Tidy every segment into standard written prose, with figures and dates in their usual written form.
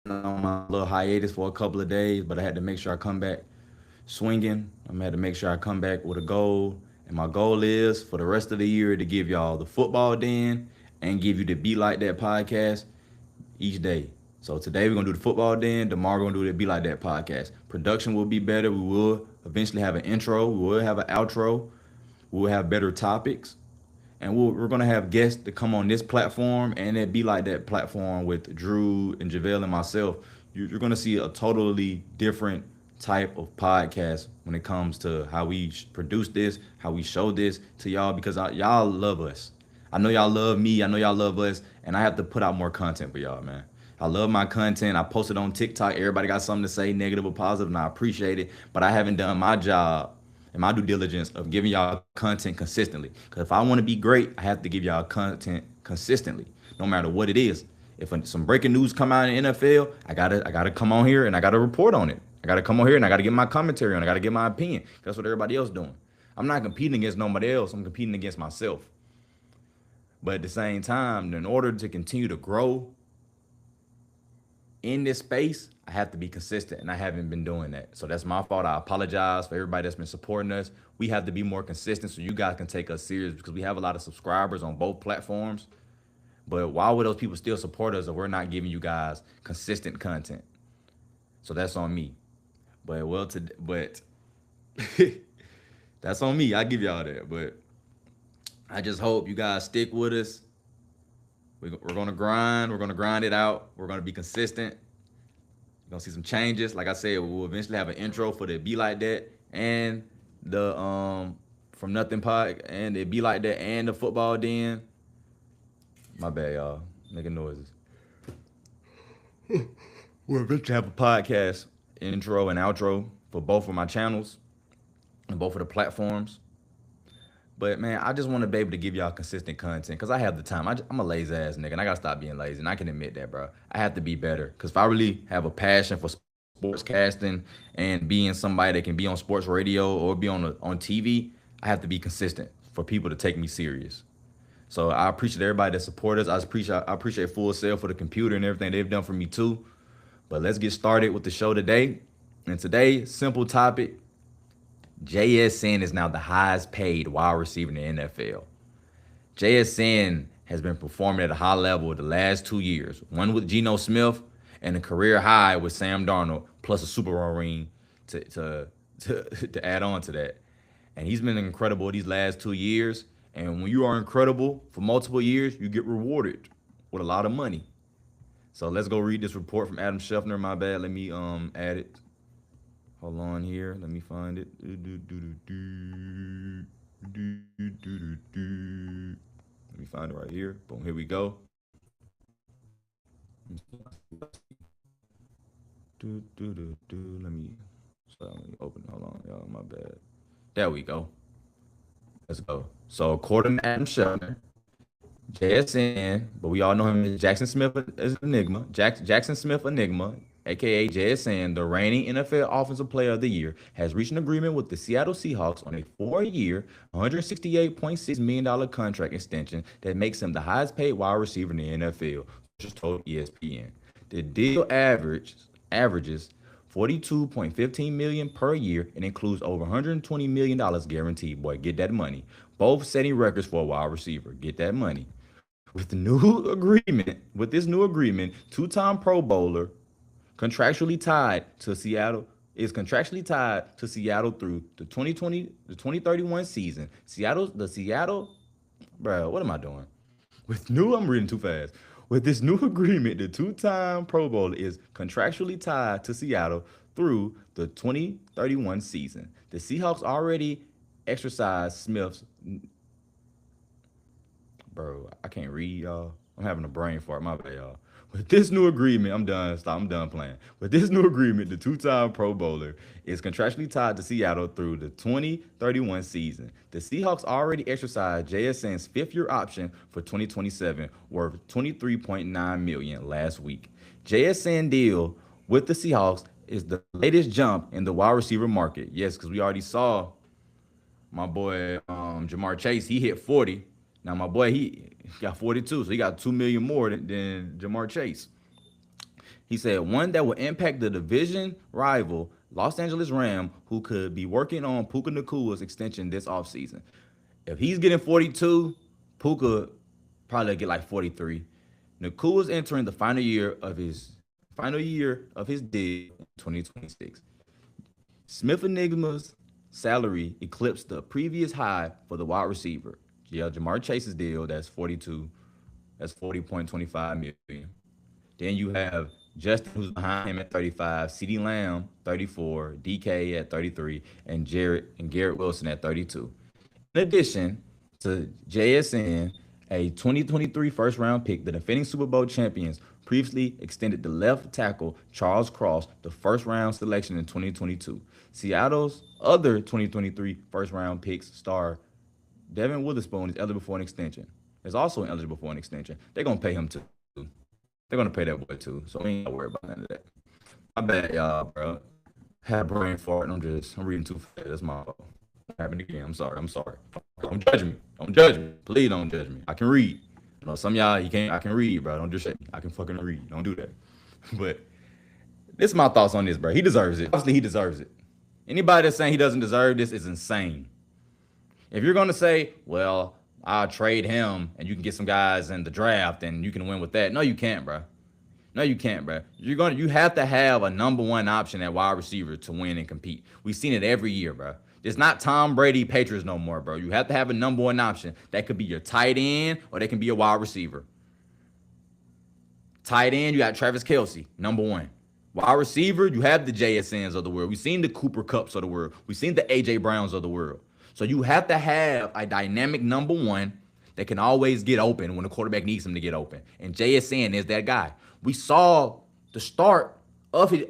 on my little hiatus for a couple of days, but I had to make sure I come back swinging. I had to make sure I come back with a goal. And my goal is for the rest of the year to give y'all the football den and give you the Be Like That podcast each day. So today we're gonna do the football den. Tomorrow we're gonna do the Be Like That podcast. Production will be better. We will eventually have an intro. We will have an outro. We will have better topics. And we're gonna have guests to come on this platform and it Be Like That platform with Drew and JaVale and myself. You're gonna see a totally different type of podcast when it comes to how we produce this, how we show this to y'all because y'all love us. I know y'all love me. I know y'all love us, and I have to put out more content for y'all, man. I love my content. I posted on TikTok. Everybody got something to say, negative or positive, and I appreciate it. But I haven't done my job and my due diligence of giving y'all content consistently. Because if I want to be great, I have to give y'all content consistently, no matter what it is. If some breaking news come out in the NFL, I gotta come on here and I gotta report on it. I gotta come on here and I gotta get my commentary on it. I gotta get my opinion. That's what everybody else doing. I'm not competing against nobody else. I'm competing against myself. But at the same time, in order to continue to grow in this space, I have to be consistent, and I haven't been doing that. So that's my fault. I apologize for everybody that's been supporting us. We have to be more consistent so you guys can take us serious because we have a lot of subscribers on both platforms. But why would those people still support us if we're not giving you guys consistent content? So that's on me. But that's on me. I give y'all that. But I just hope you guys stick with us. We're gonna grind. We're gonna grind it out. We're gonna be consistent. You're gonna see some changes. Like I said, we'll eventually have an intro for the Be Like That and the From Nothing Pod and the Be Like That and the Football Den. My bad, y'all. Making noises. We'll eventually have a podcast intro and outro for both of my channels and both of the platforms. But man, I just want to be able to give y'all consistent content because I have the time. I'm a lazy ass nigga, and I gotta stop being lazy. And I can admit that, bro. I have to be better because if I really have a passion for sportscasting and being somebody that can be on sports radio or be on TV, I have to be consistent for people to take me serious. So I appreciate everybody that support us. I appreciate Full Sail for the computer and everything they've done for me too. But let's get started with the show today. And today, simple topic: JSN is now the highest paid wide receiver in the NFL. JSN has been performing at a high level the last 2 years, one with Geno Smith and a career high with Sam Darnold, plus a Super Bowl ring to add on to that. And he's been incredible these last 2 years. And when you are incredible for multiple years, you get rewarded with a lot of money. So let's go read this report from Adam Scheffner. My bad. Let me add it. Hold on here. Let me find it. Let me find it right here. Boom. Here we go. Let me open. Hold on, y'all. My bad. There we go. Let's go. So according to Adam Scheffner, JSN, but we all know him as Jackson Smith as Enigma. Jackson Smith Enigma, aka JSN, the reigning NFL Offensive Player of the Year, has reached an agreement with the Seattle Seahawks on a 4-year, $168.6 million contract extension that makes him the highest paid wide receiver in the NFL, just told ESPN. The deal averages 42.15 million per year and includes over 120 million dollars guaranteed. Boy, get that money. Both setting records for a wide receiver. Get that money. With this new agreement, two-time Pro Bowler contractually tied to Seattle is contractually tied to Seattle through the 2031 season. Bro, what am I doing? I'm reading too fast. With this new agreement, the two-time Pro Bowler is contractually tied to Seattle through the 2031 season. The Seahawks already exercised Smith's. Bro, I can't read, y'all. I'm having a brain fart. My bad, y'all. With this new agreement, I'm done. Stop. I'm done playing. With this new agreement, the two-time Pro Bowler is contractually tied to Seattle through the 2031 season. The Seahawks already exercised JSN's fifth-year option for 2027, worth $23.9 million last week. JSN deal with the Seahawks is the latest jump in the wide receiver market. Yes, because we already saw my boy Jamar Chase. He hit 40. Now my boy he got 42, so he got 2 million more than Jamar Chase. He said one that will impact the division rival Los Angeles Ram, who could be working on Puka Nacua's extension this offseason. If he's getting 42, Puka probably get like 43. Nacua's entering the final year of his deal in 2026. Smith-Njiba's salary eclipsed the previous high for the wide receiver. Yeah, Jamar Chase's deal, that's 42. That's 40.25 million. Then you have Justin, who's behind him at 35, CeeDee Lamb 34, DK at 33, and Garrett Wilson at 32. In addition to JSN, a 2023 first round pick, the defending Super Bowl champions previously extended the left tackle Charles Cross the first round selection in 2022. Seattle's other 2023 first round picks star Devin Witherspoon is eligible for an extension. Is also eligible for an extension. They're gonna pay him too. They're gonna pay that boy too. So we ain't gotta worry about none of that. My bad, y'all, bro. Had a brain fart and I'm reading too fast. That's my fault. Happened again. I'm sorry. Don't judge me. Don't judge me. Please don't judge me. I can read. You know, some of y'all, I can read, bro. Don't just shake me. I can fucking read. Don't do that. But this is my thoughts on this, bro. He deserves it. Obviously, he deserves it. Anybody that's saying he doesn't deserve this is insane. If you're gonna say, well, I'll trade him and you can get some guys in the draft and you can win with that. No, you can't, bro. No, you can't, bro. You have to have a number one option at wide receiver to win and compete. We've seen it every year, bro. It's not Tom Brady Patriots no more, bro. You have to have a number one option. That could be your tight end or that can be a wide receiver. Tight end, you got Travis Kelce, number one. Wide receiver, you have the JSNs of the world. We've seen the Cooper Kupps of the world. We've seen the AJ Browns of the world. So you have to have a dynamic number one that can always get open when the quarterback needs him to get open. And JSN is that guy. We saw the start of his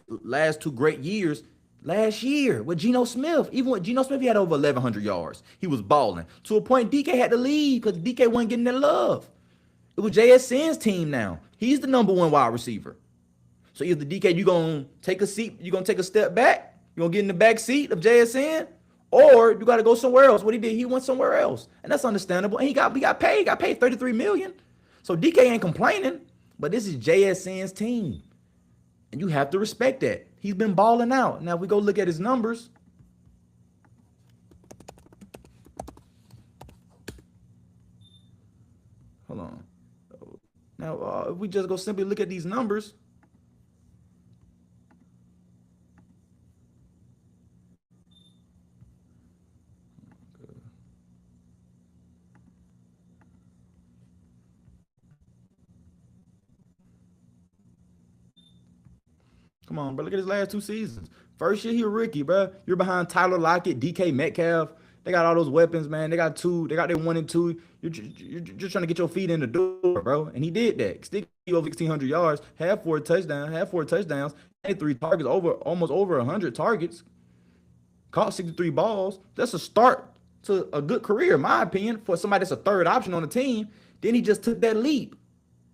last two great years last year with Geno Smith. Even with Geno Smith, he had over 1,100 yards. He was balling. To a point, DK had to leave because DK wasn't getting that love. It was JSN's team now. He's the number one wide receiver. So either DK, you're going to take a seat, you're going to take a step back, you're going to get in the back seat of JSN, or you got to go somewhere else. What he did, he went somewhere else. And that's understandable. And he got paid. He got paid $33 million. So DK ain't complaining, but this is JSN's team. And you have to respect that. He's been balling out. Now, if we go look at his numbers. Hold on. Now, if we just go simply look at these numbers. Come on, bro. Look at his last two seasons. First year, he a rookie, bro. You're behind Tyler Lockett, DK Metcalf. They got all those weapons, man. They got their 1 and 2. You're just trying to get your feet in the door, bro. And he did that. Still over 1,600 yards, had four touchdowns, had 3 targets, almost over 100 targets. Caught 63 balls. That's a start to a good career, in my opinion, for somebody that's a third option on the team. Then he just took that leap.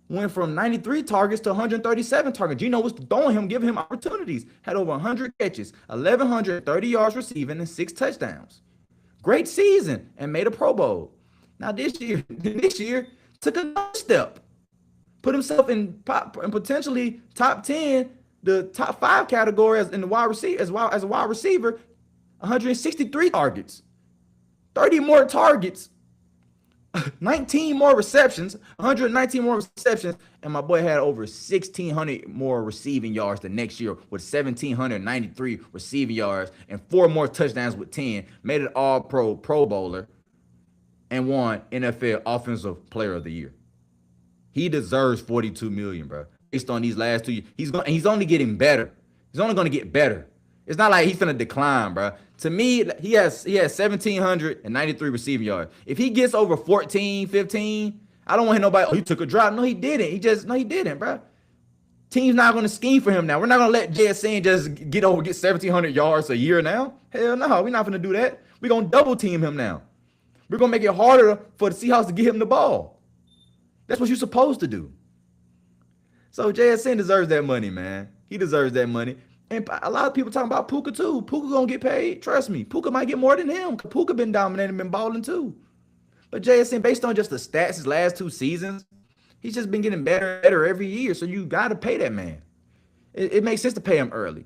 Went from 93 targets to 137 targets. Geno was throwing him, giving him opportunities. Had over 100 catches, 1,130 yards receiving, and 6 touchdowns. Great season and made a Pro Bowl. Now this year took another step. Put himself in potentially top 10, the top 5 category as in the wide receiver, as a wide receiver, 163 targets, 30 more targets. 19 more receptions, 119 more receptions, and my boy had over 1,600 more receiving yards the next year with 1,793 receiving yards and 4 more touchdowns with 10. Made it All-Pro Pro Bowler and won NFL Offensive Player of the Year. He deserves $42 million, bro. Based on these last 2 years, he's only getting better. He's only going to get better. It's not like he's gonna decline, bro. To me, he has 1,793 receiving yards. If he gets over 14, 15, I don't want to hear nobody, he took a drop. No, he didn't. He didn't, bro. Team's not going to scheme for him now. We're not going to let JSN just get 1,700 yards a year now. Hell no, we're not going to do that. We're going to double team him now. We're going to make it harder for the Seahawks to get him the ball. That's what you're supposed to do. So JSN deserves that money, man. He deserves that money. And a lot of people talking about Puka too. Puka gonna get paid. Trust me, Puka might get more than him. Puka been dominating, been balling too. But JSN, based on just the stats, his last 2 seasons, He's just been getting better and better every year. So you got to pay that man. It makes sense to pay him early.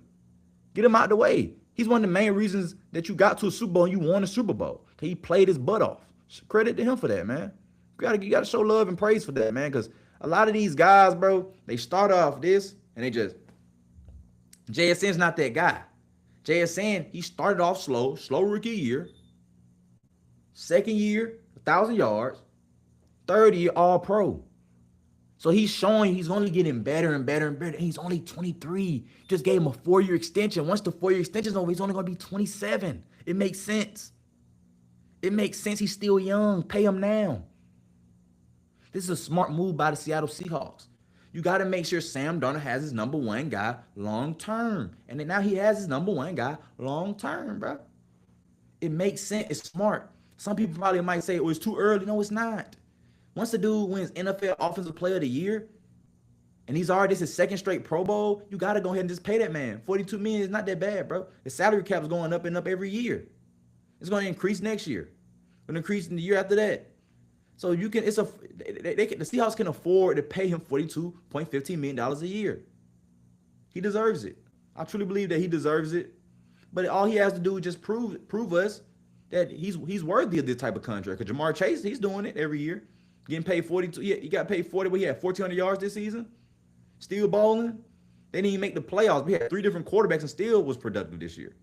Get him out the way. He's one of the main reasons that you got to a Super Bowl and you won a Super Bowl. He played his butt off. Credit to him for that, man. You gotta show love and praise for that, man. Because a lot of these guys, bro, they start off this and they just JSN's not that guy. JSN, he started off slow rookie year. Second year, 1,000 yards. Third year, all pro. So he's showing he's only getting better and better and better. And he's only 23. Just gave him a 4-year extension. Once the 4-year extension is over, he's only going to be 27. It makes sense. It makes sense. He's still young. Pay him now. This is a smart move by the Seattle Seahawks. You got to make sure Sam Darnold has his number one guy long term. And then now he has his number one guy long term, bro. It makes sense. It's smart. Some people probably might say, oh, it's too early. No, it's not. Once the dude wins NFL Offensive Player of the Year, and he's already his second straight Pro Bowl, you got to go ahead and just pay that man. $42 million is not that bad, bro. The salary cap is going up and up every year. It's going to increase next year. It's going to increase in the year after that. So you can, the Seahawks can afford to pay him $42.15 million a year. He deserves it. I truly believe that he deserves it. But all he has to do is just prove us that he's worthy of this type of contract. Because Jamar Chase, he's doing it every year. Getting paid 42. Yeah, he got paid 40, but he had 1,400 yards this season. Still balling. They didn't even make the playoffs. We had 3 different quarterbacks and still was productive this year.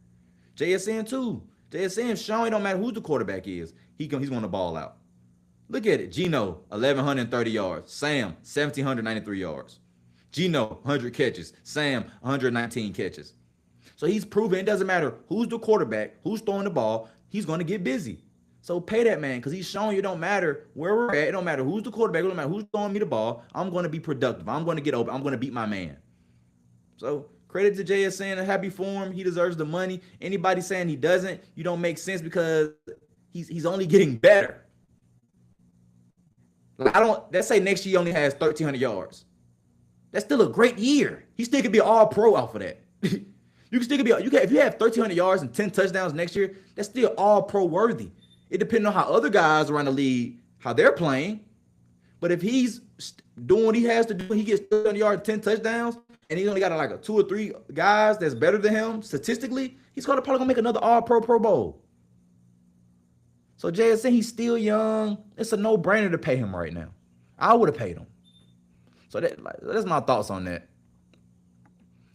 JSN too. JSN showing it don't matter who the quarterback is. He's going to ball out. Look at it. Geno, 1,130 yards. Sam, 1,793 yards. Geno, 100 catches. Sam, 119 catches. So he's proven it doesn't matter who's the quarterback, who's throwing the ball, he's going to get busy. So pay that man because he's showing you it don't matter where we're at. It don't matter who's the quarterback. It don't matter who's throwing me the ball. I'm going to be productive. I'm going to get open. I'm going to beat my man. So credit to JSN and happy for him. He deserves the money. Anybody saying he doesn't, you don't make sense because he's only getting better. Let's say next year he only has 1,300 yards. That's still a great year. He still could be all pro off of that. If you have 1,300 yards and 10 touchdowns next year, that's still all pro worthy. It depends on how other guys around the league, how they're playing. But if he's doing what he has to do, he gets 1,300 yards, 10 touchdowns, and he's only got like 2 or 3 guys that's better than him statistically, he's probably gonna make another all pro Pro Bowl. So JSN, he's still young. It's a no-brainer to pay him right now. I would have paid him. So that's my thoughts on that.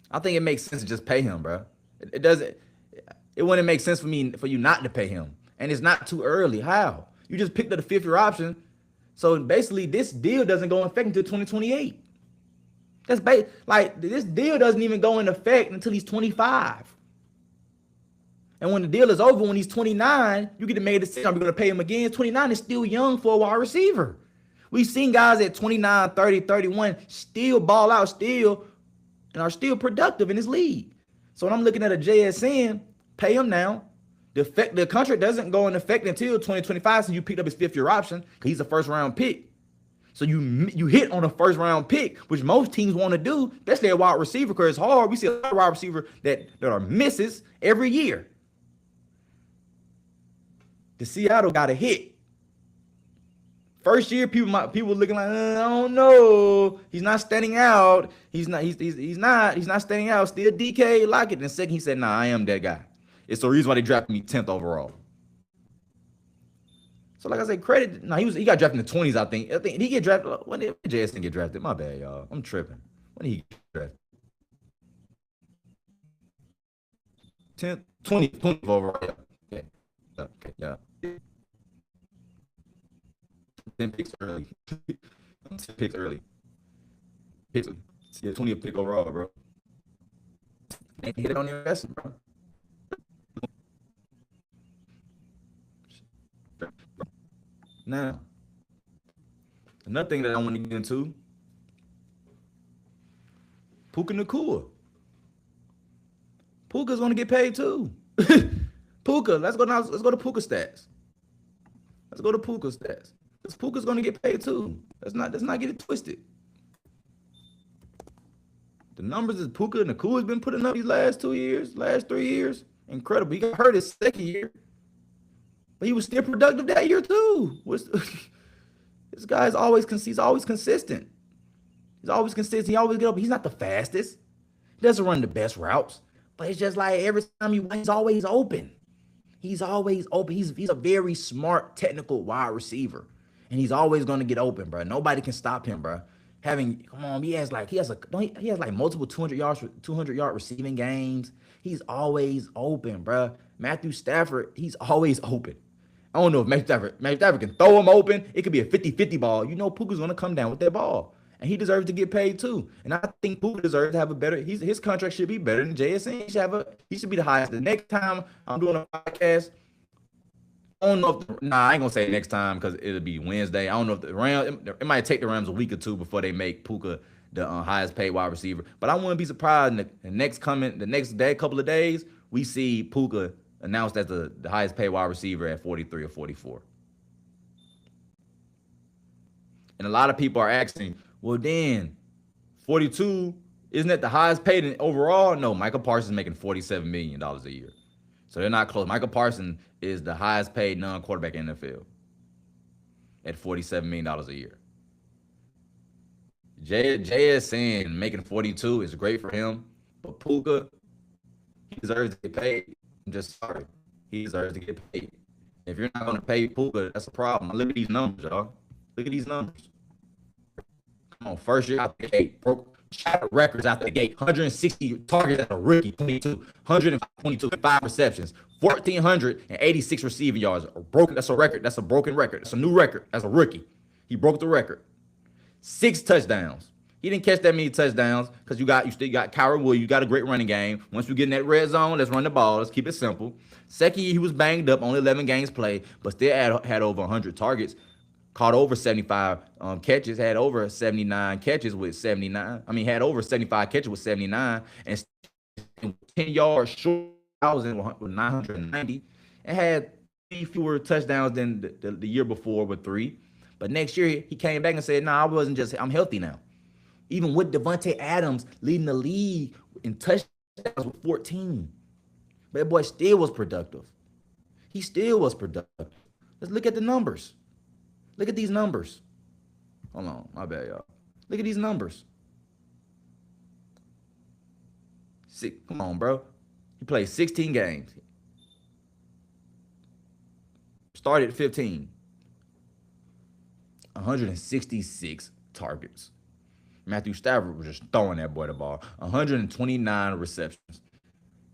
I think it makes sense to just pay him, bro. It wouldn't make sense for you not to pay him. And it's not too early. How? You just picked up the 5th-year option. So basically, this deal doesn't go in effect until 2028. This deal doesn't even go in effect until he's 25. And when the deal is over, when he's 29, you get to make a decision. Are we going to pay him again? 29 is still young for a wide receiver. We've seen guys at 29, 30, 31 still ball out still and are still productive in this league. So when I'm looking at a JSN, pay him now. The contract doesn't go in effect until 2025, so you picked up his 5th-year option because he's a first-round pick. So you hit on a first-round pick, which most teams want to do, especially a wide receiver because it's hard. We see a lot of wide receivers that are misses every year. The Seattle got a hit. First year, people looking like, I don't know. He's not standing out. He's not standing out. Still DK like it. And second, he said, nah, I am that guy. It's the reason why they drafted me 10th overall. So like I said, credit. No, he got drafted in the 20s, I think. He get drafted. When did JSN get drafted? My bad, y'all. I'm tripping. When did he get drafted? 10th, 20th overall. Okay. Yeah. 10 picks early. 10 picks early. Yeah, 20th pick overall, bro. Hit it on the investment, bro. Now, another thing that I want to get into, Puka Nacua. Puka's going to get paid too. Puka, let's go to Puka stats. Let's go to Puka stats. Because Puka's going to get paid too. Let's not get it twisted. The numbers that Puka Nacua has been putting up these last 3 years, incredible. He got hurt his second year. But he was still productive that year too. This guy is always consistent. He's always consistent. He always get up. He's not the fastest. He doesn't run the best routes. But it's just like every time he's always open. He's always open. He's a very smart, technical wide receiver. And he's always going to get open, bro. Nobody can stop him, bro. He has like multiple 200-yard receiving games. He's always open, bro. Matthew Stafford, he's always open. I don't know if Matthew Stafford can throw him open. It could be a 50-50 ball. You know Puka's going to come down with that ball. And he deserves to get paid too. And I think Puka deserves to have a better. His contract should be better than JSN. He should be the highest. The next time I'm doing a podcast, I don't know if I ain't gonna say next time because it'll be Wednesday. I don't know if the Rams. It might take the Rams a week or two before they make Puka the highest paid wide receiver. But I wouldn't be surprised in the next day, couple of days, we see Puka announced as the highest paid wide receiver at 43 or 44. And a lot of people are asking, well, then 42, isn't that the highest paid in overall? No, Michael Parsons is making $47 million a year. So they're not close. Michael Parsons is the highest paid non-quarterback in the NFL at $47 million a year. JSN making 42 is great for him, but Puka, he deserves to get paid. I'm just sorry. He deserves to get paid. If you're not going to pay Puka, that's a problem. Look at these numbers, y'all. Look at these numbers. Come on, first year out the gate, broke records out the gate. 160 targets as a rookie, 122, 5 receptions, 1,486 receiving yards. That's a record. That's a broken record. That's a new record as a rookie. He broke the record. 6 touchdowns. He didn't catch that many touchdowns because you still got Kyron Williams. You got a great running game. Once we get in that red zone, let's run the ball. Let's keep it simple. Second year, he was banged up, only 11 games played, but still had over 100 targets. Caught over 75 catches, had over 79 catches with 79. Had over 75 catches with 79, and 10 yards short, 990, and had 3 fewer touchdowns than the year before with 3. But next year, he came back and said, I'm healthy now. Even with Devontae Adams leading the league in touchdowns with 14. But that boy still was productive. He still was productive. Let's look at the numbers. Look at these numbers. Hold on, my bad, y'all. Look at these numbers. Come on, bro. He played 16 games. Started at 15. 166 targets. Matthew Stafford was just throwing that boy the ball. 129 receptions.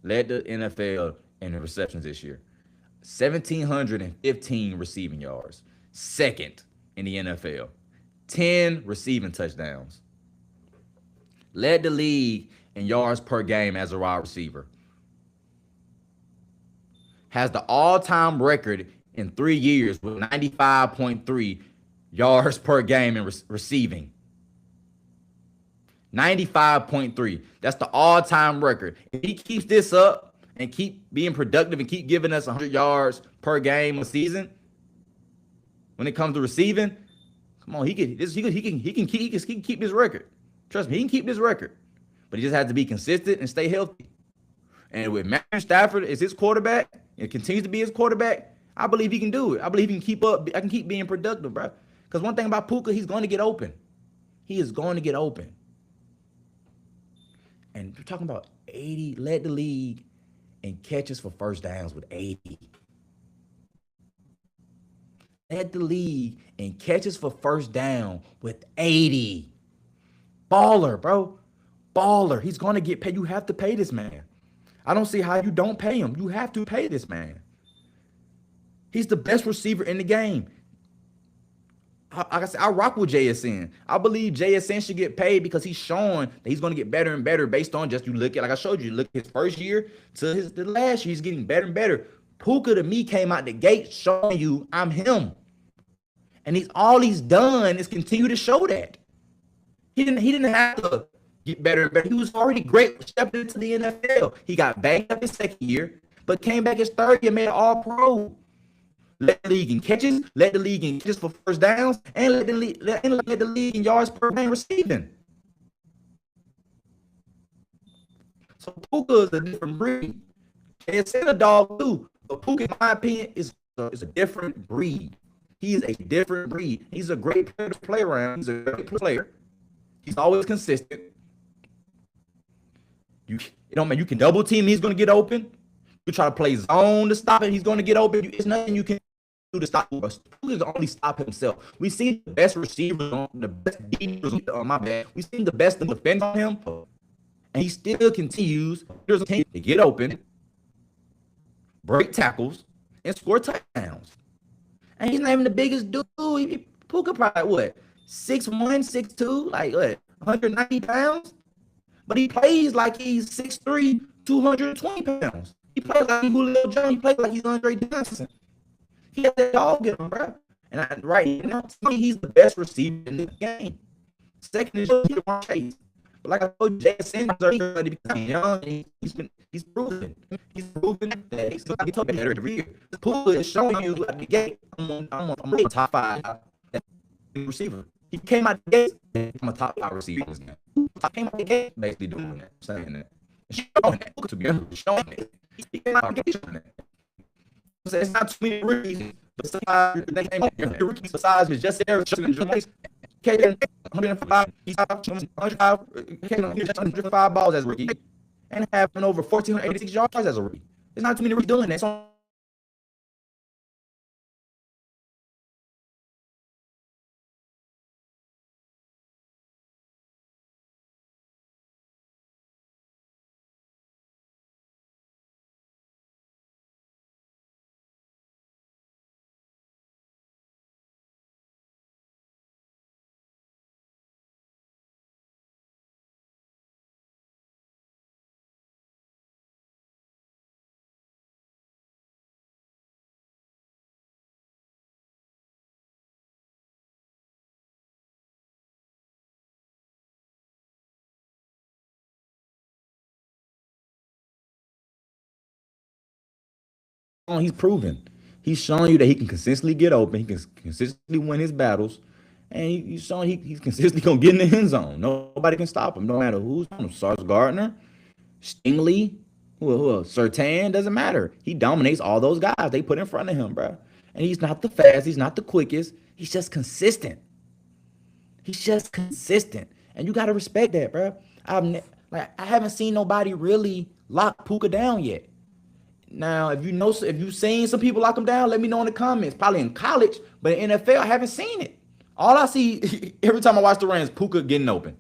Led the NFL in the receptions this year. 1,715 receiving yards. Second in the NFL. 10 receiving touchdowns. Led the league in yards per game as a wide receiver. Has the all-time record in 3 years with 95.3 yards per game in receiving. 95.3. That's the all-time record. If he keeps this up and keep being productive and keep giving us 100 yards per game a season, when it comes to receiving, come on, he can keep this record. Trust me, he can keep this record. But he just has to be consistent and stay healthy. And with Matthew Stafford as his quarterback, and continues to be his quarterback, I believe he can do it. I believe he can keep up. I can keep being productive, bro. Because one thing about Puka, he's going to get open. He is going to get open. And we're talking about 80, led the league in catches for first downs with 80. Led the league in catches for first down with 80. Baller, bro. Baller. He's going to get paid. You have to pay this man. I don't see how you don't pay him. You have to pay this man. He's the best receiver in the game. Like I said, I rock with JSN. I believe JSN should get paid because he's showing that he's going to get better and better based on just, you look at, like I showed you, look at his first year to the last year, he's getting better and better. Puka to me came out the gate showing you I'm him. And all he's done is continue to show that. He didn't have to get better and better. He was already great stepping into the NFL. He got banged up his second year, but came back his third year, made an all-pro. Led the league in catches, led the league in catches for first downs, and led the league in yards per game receiving. So Puka is a different breed. It's in a dog too, but Puka, in my opinion, is a different breed. He is a different breed. He's a great player to play around. He's a great player. He's always consistent. It don't matter. You can double team. He's going to get open. You try to play zone to stop it. He's going to get open. It's nothing you can do to stop Puka. Puka can only stop himself. We see the best receivers on the best defenders on my bad. We seen the best defense on him, and he still continues to get open, break tackles, and score touchdowns. And he's not even the biggest dude. Puka probably what 6'1", 6'2", like what 190 pounds. But he plays like he's 6'3", 220 pounds. He plays like he's Julio Jones. He plays like he's Andre Johnson. He has that dog in him, bro. And right now, to me, he's the best receiver in the game. Second is Jamar Chase. But like I told you, Jaxon is already becoming young. He's proven. He's proven that he's going to get better every year. Puka is showing you at the gate. I'm a top 5 receiver. He came out the gate. I'm a top 5 receiver in this game. I came out the gate basically doing that, saying that. Showing that. To be honest, showing that. He came out the gate showing that. So it's not too many rookies besides the rookies besides me, just there, just in the carrying 105, he's 105 balls as a rookie, and having over 1,486 yards as a rookie. There's not too many rookies doing that. So he's proven. He's showing you that he can consistently get open. He can consistently win his battles. And he's showing he's consistently going to get in the end zone. Nobody can stop him, no matter who's on him. Sauce Gardner, Stingley, who else? Sertan, doesn't matter. He dominates all those guys they put in front of him, bro. And he's not the fastest. He's not the quickest. He's just consistent. He's just consistent. And you got to respect that, bro. I haven't seen nobody really lock Puka down yet. Now, if you've seen some people lock him down, let me know in the comments. Probably in college, but in NFL, I haven't seen it. All I see every time I watch the Rams, Puka getting open.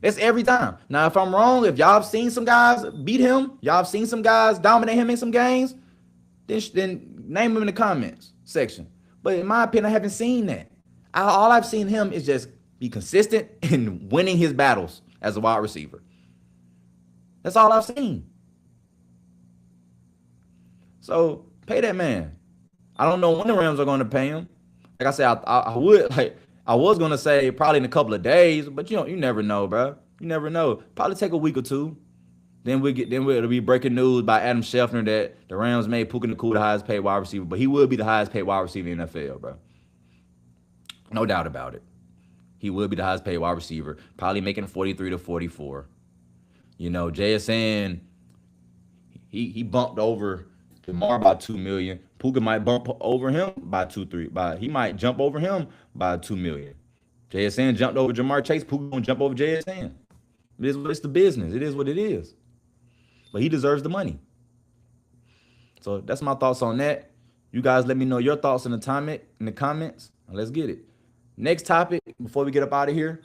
That's every time. Now, if I'm wrong, if y'all have seen some guys beat him, y'all have seen some guys dominate him in some games, then name them in the comments section. But in my opinion, I haven't seen that. All I've seen him is just be consistent in winning his battles as a wide receiver. That's all I've seen. So pay that man. I don't know when the Rams are going to pay him. Like I said, I was going to say probably in a couple of days, but you never know, bro. You never know. Probably take a week or two. Then it'll be breaking news by Adam Schefter that the Rams made Puka Nacua the highest paid wide receiver, but he will be the highest paid wide receiver in the NFL, bro. No doubt about it. He will be the highest paid wide receiver, probably making 43 to 44. JSN, he bumped over Jamar by $2 million. Puka might bump over him by he might jump over him by $2 million. JSN jumped over Jamar Chase. Puka gonna jump over JSN. It's the business. It is what it is. But he deserves the money. So that's my thoughts on that. You guys let me know your thoughts in the comments. Let's get it. Next topic before we get up out of here.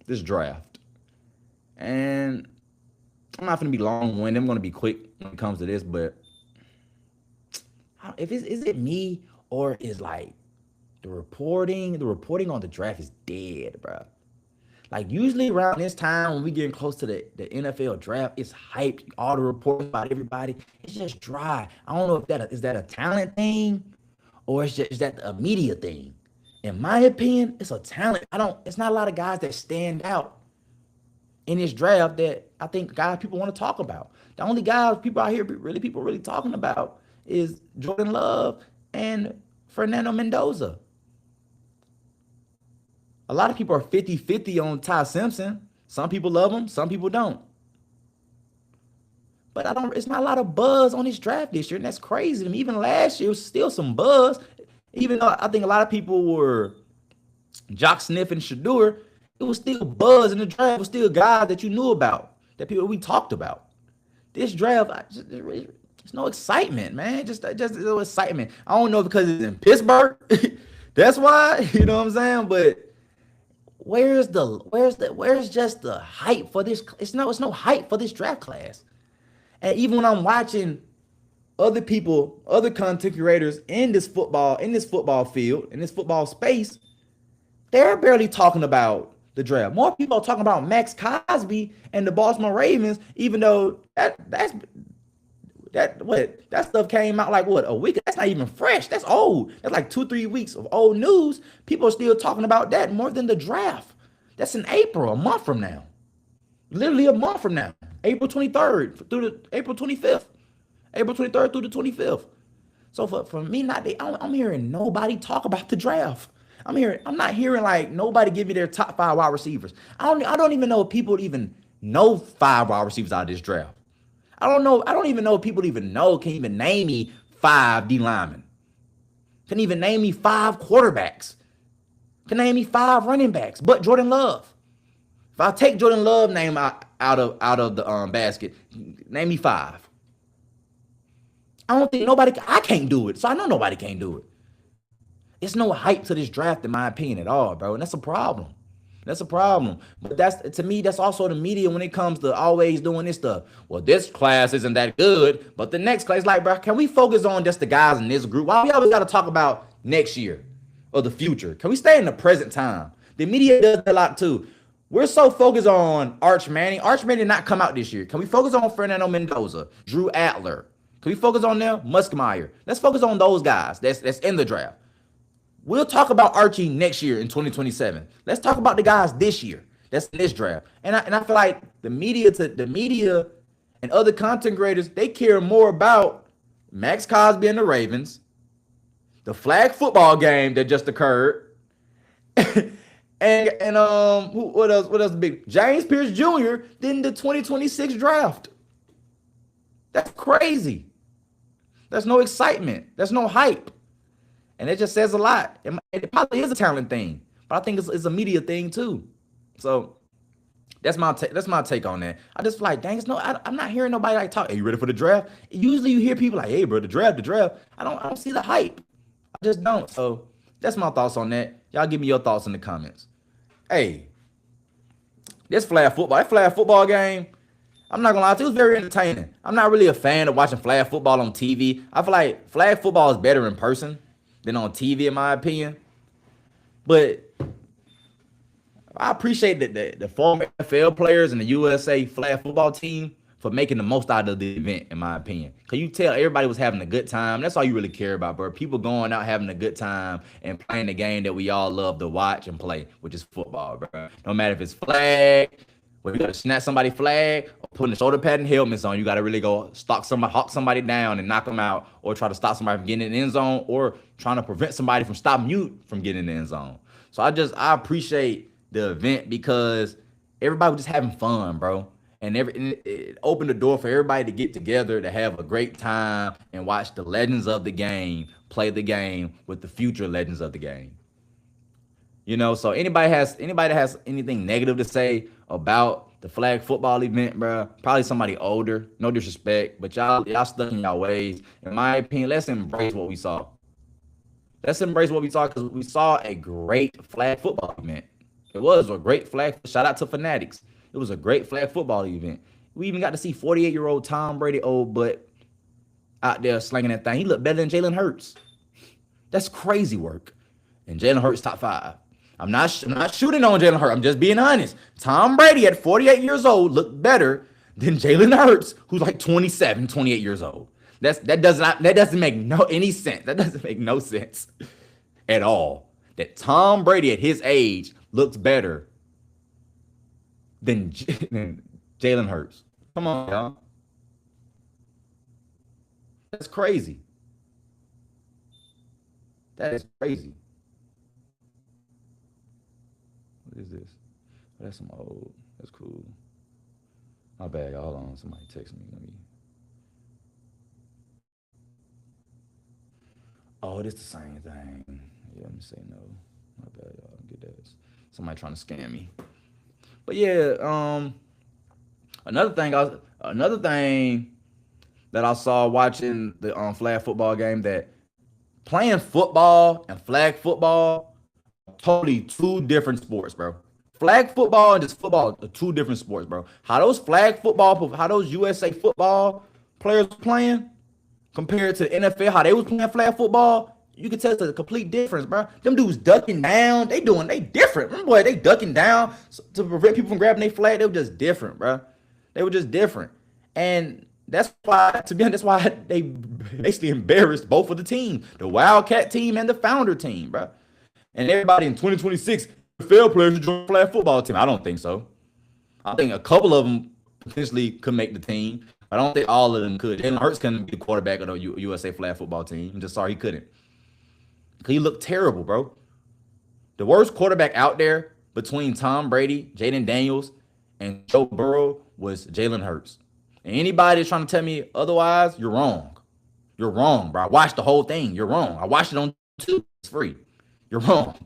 This draft. And I'm not going to be long-winded. I'm going to be quick when it comes to this, but is it me or is like the reporting on the draft is dead, bro. Like usually around this time when we getting close to the NFL draft, it's hyped. All the reports about everybody, it's just dry. I don't know if is that a talent thing or is that a media thing. In my opinion, it's a talent. It's not a lot of guys that stand out in this draft that I think people want to talk about. The only guys people out here really talking about is Jordan Love and Fernando Mendoza. A lot of people are 50-50 on Ty Simpson. Some people love him, some people don't. But it's not a lot of buzz on this draft this year, and that's crazy to me. Even last year, it was still some buzz. Even though I think a lot of people were Jock Smith and Shadur, it was still buzz in the draft. It was still guys that you knew about, that people we talked about. This draft, there's no excitement, man. Just no excitement. I don't know if because it's in Pittsburgh. That's why, you know what I'm saying? But where's just the hype for this? It's no hype for this draft class. And even when I'm watching other people, other content creators in this football field, in this football space, they're barely talking about the draft. More people are talking about Max Cosby and the Baltimore Ravens, even though that stuff came out like what, a week? That's not even fresh. That's old. That's like 2-3 weeks of old news. People are still talking about that more than the draft. That's in April, a month from now. Literally a month from now. April 23rd through the April 25th. April 23rd through the 25th. So for me, I'm hearing nobody talk about the draft. I'm not hearing like nobody give me their top 5 wide receivers. I don't even know if people even know 5 wide receivers out of this draft. I don't know. I don't even know if people can even name me 5 D linemen. Can even name me 5 quarterbacks. Can name me 5 running backs, but Jordan Love. If I take Jordan Love name out of the basket, name me 5. I don't think I can't do it. So I know nobody can't do it. It's no hype to this draft, in my opinion, at all, bro. And that's a problem. That's a problem. But to me, that's also the media when it comes to always doing this stuff. Well, this class isn't that good, but the next class, like, bro, can we focus on just the guys in this group? Why we always got to talk about next year or the future? Can we stay in the present time? The media does a lot too. We're so focused on Arch Manning. Arch Manning did not come out this year. Can we focus on Fernando Mendoza, Drew Adler? Can we focus on them? Muskmeyer. Let's focus on those guys that's in the draft. We'll talk about Archie next year in 2027. Let's talk about the guys this year. That's in this draft. And I feel like the media and other content creators, they care more about Max Cosby and the Ravens, the flag football game that just occurred, and what else big? James Pierce Jr. than the 2026 draft. That's crazy. There's no excitement. There's no hype. And it just says a lot. It probably is a talent thing, but I think it's a media thing too. So that's my take on that. I just feel like, dang, I'm not hearing nobody like talk. Hey, you ready for the draft? Usually you hear people like, hey, bro, the draft. I don't see the hype. I just don't. So that's my thoughts on that. Y'all give me your thoughts in the comments. Hey, that flag football game, I'm not gonna lie to you, it was very entertaining. I'm not really a fan of watching flag football on TV. I feel like flag football is better in person than on TV, in my opinion. But I appreciate the former NFL players and the USA flag football team for making the most out of the event, in my opinion. Because you tell everybody was having a good time. That's all you really care about, bro. People going out having a good time and playing the game that we all love to watch and play, which is football, bro. No matter if it's flag, when you got to snatch somebody's flag, or putting the shoulder pad and helmets on, you got to really go hawk somebody down and knock them out, or try to stop somebody from getting in the end zone, or trying to prevent somebody from stopping you from getting in the end zone. So I appreciate the event because everybody was just having fun, bro. And it opened the door for everybody to get together, to have a great time and watch the legends of the game play the game with the future legends of the game. You know, so anybody that has anything negative to say about the flag football event, bro, probably somebody older. No disrespect, but y'all stuck in y'all ways. In my opinion, let's embrace what we saw. Let's embrace what we saw, because we saw a great flag football event. It was a great flag. Shout out to Fanatics. It was a great flag football event. We even got to see 48-year-old Tom Brady, old butt, out there slinging that thing. He looked better than Jalen Hurts. That's crazy work. And Jalen Hurts top 5. I'm not shooting on Jalen Hurts. I'm just being honest. Tom Brady at 48 years old looked better than Jalen Hurts, who's like 27, 28 years old. That doesn't make any sense. That doesn't make no sense at all. That Tom Brady at his age looks better than Jalen Hurts. Come on, y'all. That's crazy. That is crazy. What is this? Oh, that's some old. That's cool. My bad, y'all. Hold on. Somebody text me. Let me. Oh, it's the same thing. Yeah, let me say no. My bad, y'all. Get that. Somebody trying to scam me. But yeah, another thing that I saw watching the flag football game, that playing football and flag football are totally two different sports, bro. Flag football and just football are two different sports, bro. How those USA football players playing compared to the NFL, how they was playing flag football, you can tell it's a complete difference, bro. Them dudes ducking down, they different. Them boy, they ducking down to prevent people from grabbing their flag. They were just different, bro. They were just different, and that's why, to be honest, that's why they basically embarrassed both of the teams, the Wildcat team and the Founder team, bro. And everybody in 2026, fair players should join the flag football team. I don't think so. I think a couple of them potentially could make the team. I don't think all of them could. Jalen Hurts couldn't be the quarterback of the USA flag football team. I'm just sorry he couldn't. He looked terrible, bro. The worst quarterback out there between Tom Brady, Jaden Daniels, and Joe Burrow was Jalen Hurts. And anybody that's trying to tell me otherwise, you're wrong. You're wrong, bro. I watched the whole thing. You're wrong. I watched it on YouTube. It's free. You're wrong.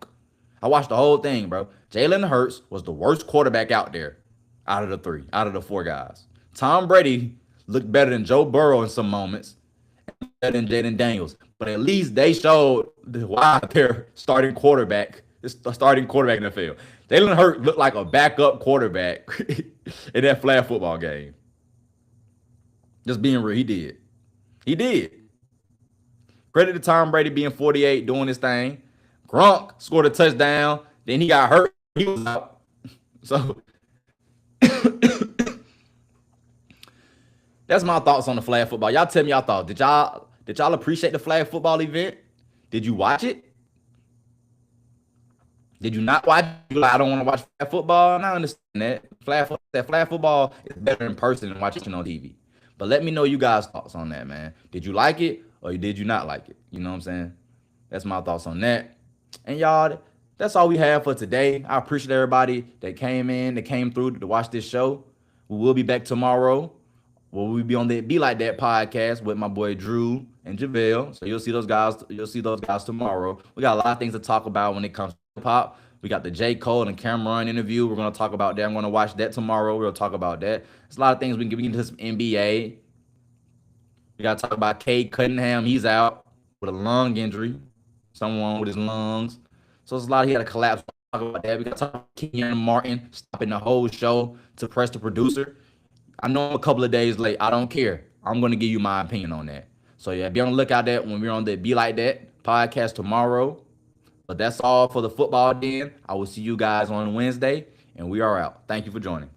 I watched the whole thing, bro. Jalen Hurts was the worst quarterback out there out of the four guys. Tom Brady looked better than Joe Burrow in some moments, better than Jaden Daniels. But at least they showed why they're starting quarterback in the field. Jalen Hurts looked like a backup quarterback in that flag football game. Just being real, he did. He did. Credit to Tom Brady being 48, doing his thing. Gronk scored a touchdown. Then he got hurt. He was out. So that's my thoughts on the flag football. Y'all tell me y'all thoughts. Did y'all appreciate the flag football event? Did you watch it? Did you not watch it? You're like, I don't want to watch flag football. And I understand that. Flag football is better in person than watching on TV. But let me know you guys' thoughts on that, man. Did you like it or did you not like it? You know what I'm saying? That's my thoughts on that. And y'all, that's all we have for today. I appreciate everybody that came through to watch this show. We will be back tomorrow. We'll be on the Be Like That podcast with my boy Drew and JaVale. So you'll see those guys tomorrow. We got a lot of things to talk about when it comes to hip hop. We got the J. Cole and Cameron interview. We're going to talk about that. I'm going to watch that tomorrow. We'll talk about that. There's a lot of things we can get into some NBA. We got to talk about Cade Cunningham. He's out with a lung injury. Someone with his lungs. So there's a lot. He had a collapse. We'll talk about that. We got to talk about Kenyon Martin stopping the whole show to press the producer. I know I'm a couple of days late. I don't care. I'm going to give you my opinion on that. So yeah, be on the lookout that when we're on the Be Like That podcast tomorrow. But that's all for the football den. I will see you guys on Wednesday, and we are out. Thank you for joining.